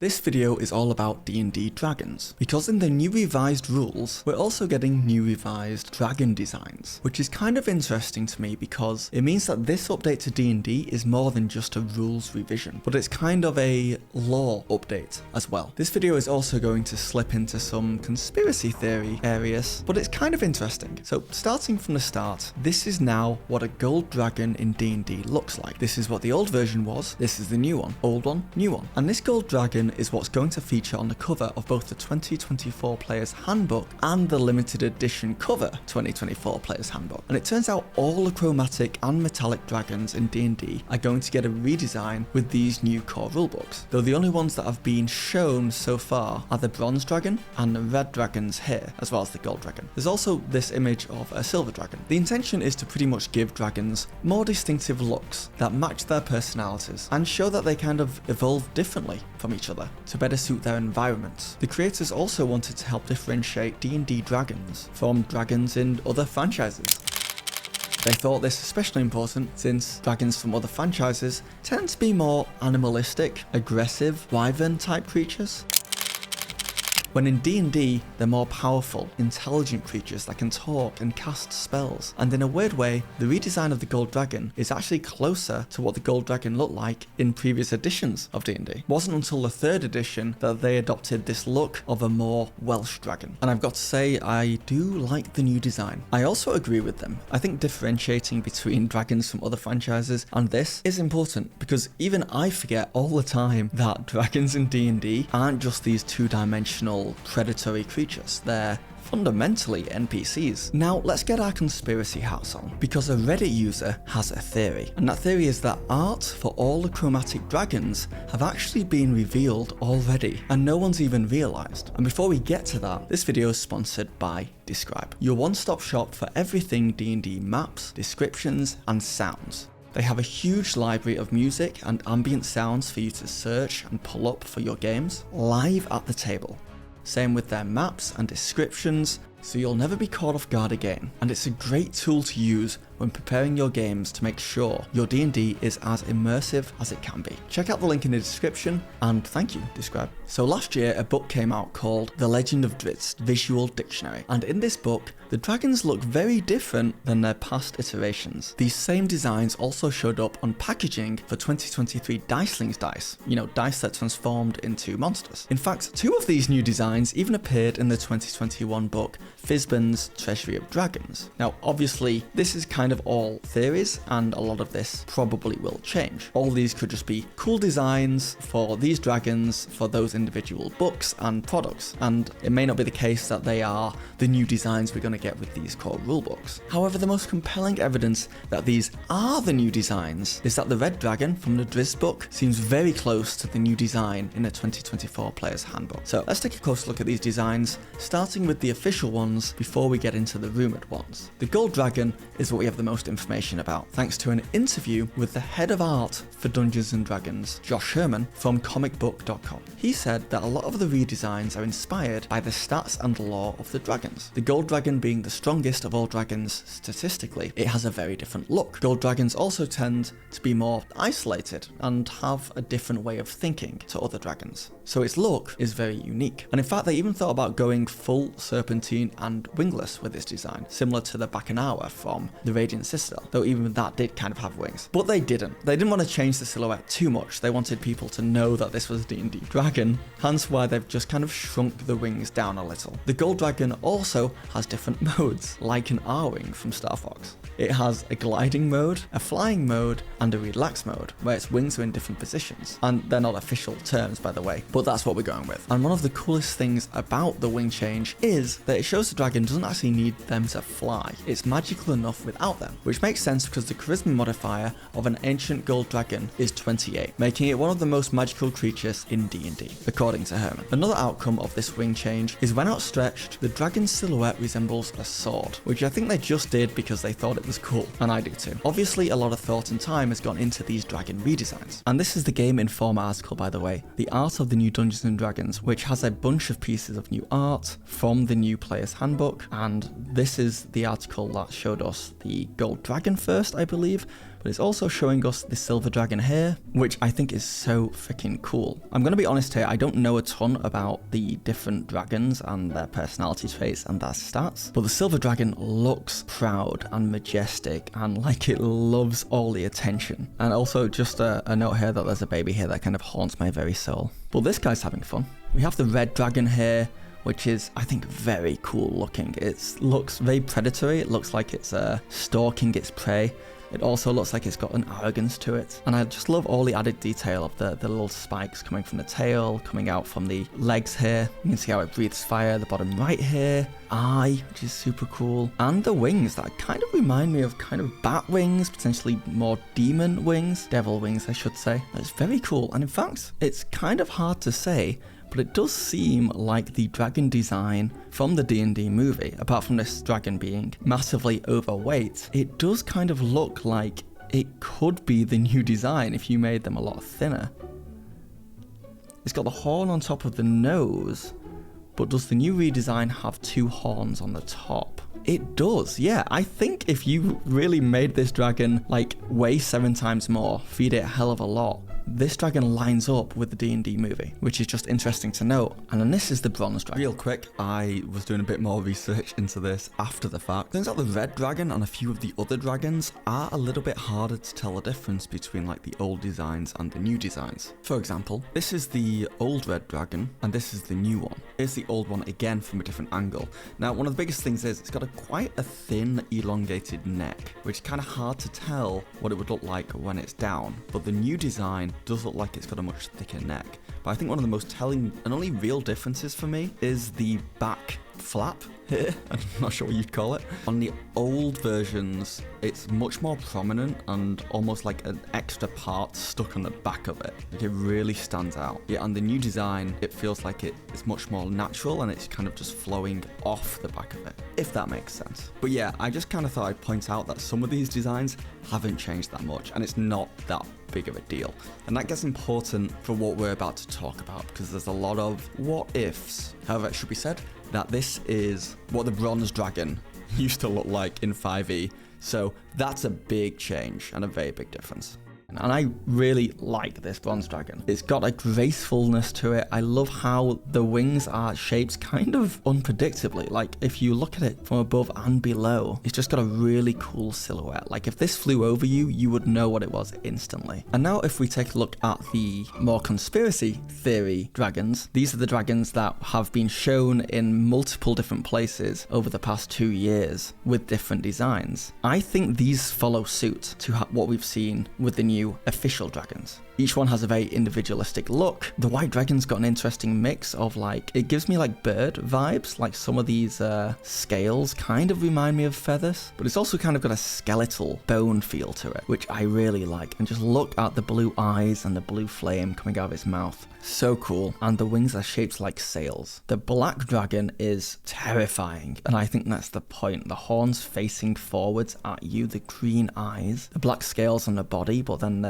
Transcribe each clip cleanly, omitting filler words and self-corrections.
This video is all about D&D Dragons, because in the new revised rules, we're also getting new revised dragon designs, which is kind of interesting to me because it means that this update to D&D is more than just a rules revision, but it's kind of a lore update as well. This video is also going to slip into some conspiracy theory areas, but it's kind of interesting. So starting from the start, this is now what a gold dragon in D&D looks like. This is what the old version was, this is the new one, old one, new one. And this gold dragon is what's going to feature on the cover of both the 2024 Player's Handbook and the limited edition cover 2024 Player's Handbook. And it turns out all the chromatic and metallic dragons in D&D are going to get a redesign with these new core rulebooks, though the only ones that have been shown so far are the bronze dragon and the red dragons here, as well as the gold dragon. There's also this image of a silver dragon. The intention is to pretty much give dragons more distinctive looks that match their personalities and show that they kind of evolve differently from each other to better suit their environments. The creators also wanted to help differentiate D&D Dragons from dragons in other franchises. They thought this especially important since dragons from other franchises tend to be more animalistic, aggressive, wyvern type creatures, when in D&D, they're more powerful, intelligent creatures that can talk and cast spells. And in a weird way, the redesign of the Gold Dragon is actually closer to what the Gold Dragon looked like in previous editions of D&D. It wasn't until the 3rd edition that they adopted this look of a more Welsh dragon. And I've got to say, I do like the new design. I also agree with them. I think differentiating between dragons from other franchises and this is important, because even I forget all the time that dragons in D&D aren't just these two-dimensional predatory creatures. They're fundamentally NPCs. Now let's get our conspiracy hats on, because a Reddit user has a theory, and that theory is that art for all the chromatic dragons have actually been revealed already and no one's even realized. And before we get to that, this video is sponsored by Describe, your one-stop shop for everything D&D maps, descriptions and sounds. They have a huge library of music and ambient sounds for you to search and pull up for your games live at the table. Same with their maps and descriptions, so you'll never be caught off guard again. And it's a great tool to use when preparing your games to make sure your D&D is as immersive as it can be. Check out the link in the description, and thank you, Describe. So last year, a book came out called The Legend of Drizzt Visual Dictionary, and in this book, the dragons look very different than their past iterations. These same designs also showed up on packaging for 2023 Dicelings dice, dice that transformed into monsters. In fact, 2 of these new designs even appeared in the 2021 book Fizban's Treasury of Dragons. Now, obviously, this is kind of all theories, and a lot of this probably will change. All these could just be cool designs for these dragons for those individual books and products, and it may not be the case that they are the new designs we're going to get with these core rulebooks. However, the most compelling evidence that these are the new designs is that the red dragon from the Drizzt book seems very close to the new design in the 2024 Player's Handbook. So let's take a closer look at these designs, starting with the official ones before we get into the rumoured ones. The gold dragon is what we have the most information about, thanks to an interview with the head of art for Dungeons & Dragons, Josh Herman from comicbook.com. He said that a lot of the redesigns are inspired by the stats and lore of the dragons. The gold dragon being the strongest of all dragons statistically, it has a very different look. Gold dragons also tend to be more isolated and have a different way of thinking to other dragons, so its look is very unique. And in fact, they even thought about going full serpentine and wingless with this design, similar to the Bacchanala from the Radiant Citadel, though even that did kind of have wings. But they didn't. They didn't want to change the silhouette too much. They wanted people to know that this was a D&D dragon, hence why they've just kind of shrunk the wings down a little. The gold dragon also has different modes, like an R-wing from Star Fox. It has a gliding mode, a flying mode, and a relax mode, where its wings are in different positions. And they're not official terms, by the way, but that's what we're going with. And one of the coolest things about the wing change is that it shows the dragon doesn't actually need them to fly. It's magical enough without them, which makes sense because the charisma modifier of an ancient gold dragon is 28, making it one of the most magical creatures in D&D, according to Herman. Another outcome of this wing change is when outstretched, the dragon's silhouette resembles a sword, which I think they just did because they thought it was cool, and I do too. Obviously, a lot of thought and time has gone into these dragon redesigns. And this is the Game Informer article, by the way, The Art of the New Dungeons & Dragons, which has a bunch of pieces of new art from the new Player's Handbook, and this is the article that showed us the the gold dragon first, I believe, but it's also showing us the silver dragon here, which I think is so freaking cool. I'm going to be honest here, I don't know a ton about the different dragons and their personality traits and their stats, but the silver dragon looks proud and majestic and like it loves all the attention. And also just a note here that there's a baby here that kind of haunts my very soul. But this guy's having fun. We have the red dragon here, which is, I think, very cool looking. It looks very predatory. It looks like it's stalking its prey. It also looks like it's got an arrogance to it. And I just love all the added detail of the little spikes coming from the tail, coming out from the legs here. You can see how it breathes fire, the bottom right here. Eye, which is super cool. And the wings that kind of remind me of kind of bat wings, potentially more demon wings, devil wings, I should say. It's very cool. And in fact, it's kind of hard to say, but it does seem like the dragon design from the D&D movie, apart from this dragon being massively overweight, it does kind of look like it could be the new design if you made them a lot thinner. It's got the horn on top of the nose, but does the new redesign have 2 horns on the top? It does, yeah. I think if you really made this dragon like weigh 7 times more, feed it a hell of a lot, this dragon lines up with the D&D movie, which is just interesting to note. And then this is the bronze dragon. Real quick, I was doing a bit more research into this after the fact. Turns out the red dragon and a few of the other dragons are a little bit harder to tell the difference between like the old designs and the new designs. For example, this is the old red dragon and this is the new one. Here's the old one again from a different angle. Now, one of the biggest things is it's got quite a thin, elongated neck, which is kind of hard to tell what it would look like when it's down. But the new design does look like it's got a much thicker neck. But I think one of the most telling and only real differences for me is the back flap here. I'm not sure what you'd call it. On the old versions, it's much more prominent and almost like an extra part stuck on the back of it. Like it really stands out. Yeah, on the new design, it feels like it's much more natural and it's kind of just flowing off the back of it, if that makes sense. But yeah, I just kind of thought I'd point out that some of these designs haven't changed that much and it's not that big of a deal. And that gets important for what we're about to talk about because there's a lot of what ifs. However, it should be said that this is what the bronze dragon used to look like in 5e. So that's a big change and a very big difference. And I really like this bronze dragon. It's got a gracefulness to it. I love how the wings are shaped kind of unpredictably. Like if you look at it from above and below, it's just got a really cool silhouette. Like if this flew over you, you would know what it was instantly. And now if we take a look at the more conspiracy theory dragons, these are the dragons that have been shown in multiple different places over the past 2 years with different designs. I think these follow suit to what we've seen with the new official dragons. Each one has a very individualistic look. The white dragon's got an interesting mix of like, it gives me like bird vibes, like some of these scales kind of remind me of feathers, but it's also kind of got a skeletal bone feel to it, which I really like. And just look at the blue eyes and the blue flame coming out of its mouth. So cool. And the wings are shaped like sails. The black dragon is terrifying, and I think that's the point. The horns facing forwards at you, the green eyes, the black scales on the body, but then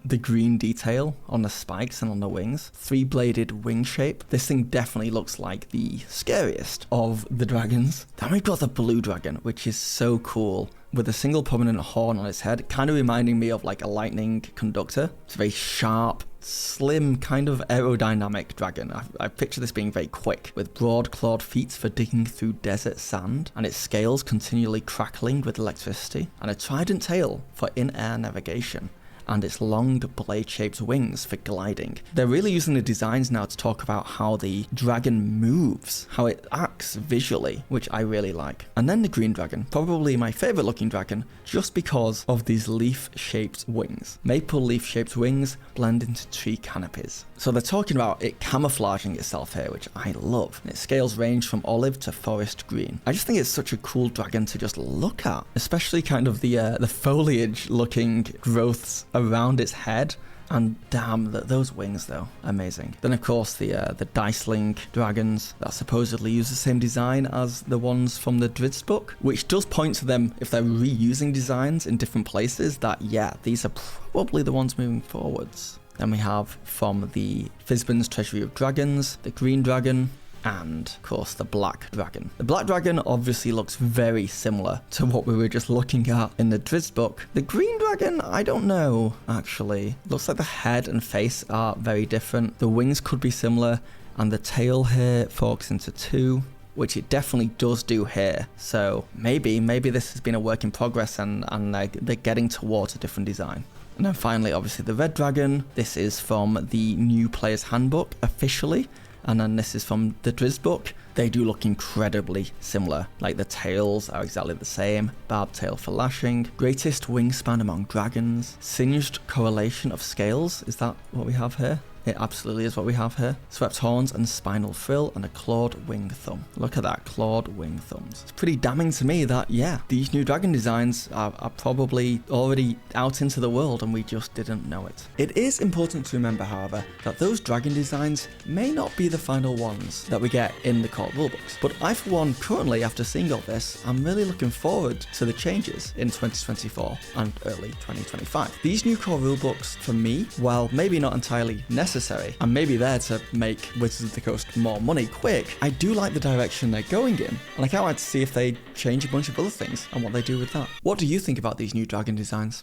the green detail on the spikes and on the wings. 3-bladed wing shape. This thing definitely looks like the scariest of the dragons. Then we've got the blue dragon, which is so cool, with a single prominent horn on its head, kind of reminding me of like a lightning conductor. It's very sharp, slim, kind of aerodynamic dragon. I picture this being very quick, with broad clawed feet for digging through desert sand, and its scales continually crackling with electricity, and a trident tail for in-air navigation, and its long blade-shaped wings for gliding. They're really using the designs now to talk about how the dragon moves, how it acts visually, which I really like. And then the green dragon, probably my favorite looking dragon, just because of these leaf-shaped wings. Maple leaf-shaped wings blend into tree canopies. So they're talking about it camouflaging itself here, which I love. Its scales range from olive to forest green. I just think it's such a cool dragon to just look at, especially kind of the foliage-looking growths around its head. And damn, those wings though, amazing. Then of course the Diceling dragons that supposedly use the same design as the ones from the Drizzt book, which does point to them, if they're reusing designs in different places, that yeah, these are probably the ones moving forwards. Then we have from the Fizban's Treasury of Dragons, the green dragon. and of course the black dragon. The black dragon obviously looks very similar to what we were just looking at in the Drizzt book. The green dragon, I don't know, actually. Looks like the head and face are very different. The wings could be similar, and the tail here forks into two, which it definitely does do here. So maybe this has been a work in progress and they're getting towards a different design. And then finally, obviously the red dragon. This is from the new player's handbook officially. And then this is from the Drizzt book. They do look incredibly similar. Like the tails are exactly the same. Barbed tail for lashing. Greatest wingspan among dragons. Singed correlation of scales. Is that what we have here? It absolutely is what we have here. Swept horns and spinal frill and a clawed wing thumb. Look at that, clawed wing thumbs. It's pretty damning to me that, yeah, these new dragon designs are probably already out into the world and we just didn't know it. It is important to remember, however, that those dragon designs may not be the final ones that we get in the core rulebooks. But I, for one, currently, after seeing all this, I'm really looking forward to the changes in 2024 and early 2025. These new core rulebooks, for me, while maybe not entirely necessary, and maybe there to make Wizards of the Coast more money quick, I do like the direction they're going in, and I can't wait to see if they change a bunch of other things and what they do with that. What do you think about these new dragon designs?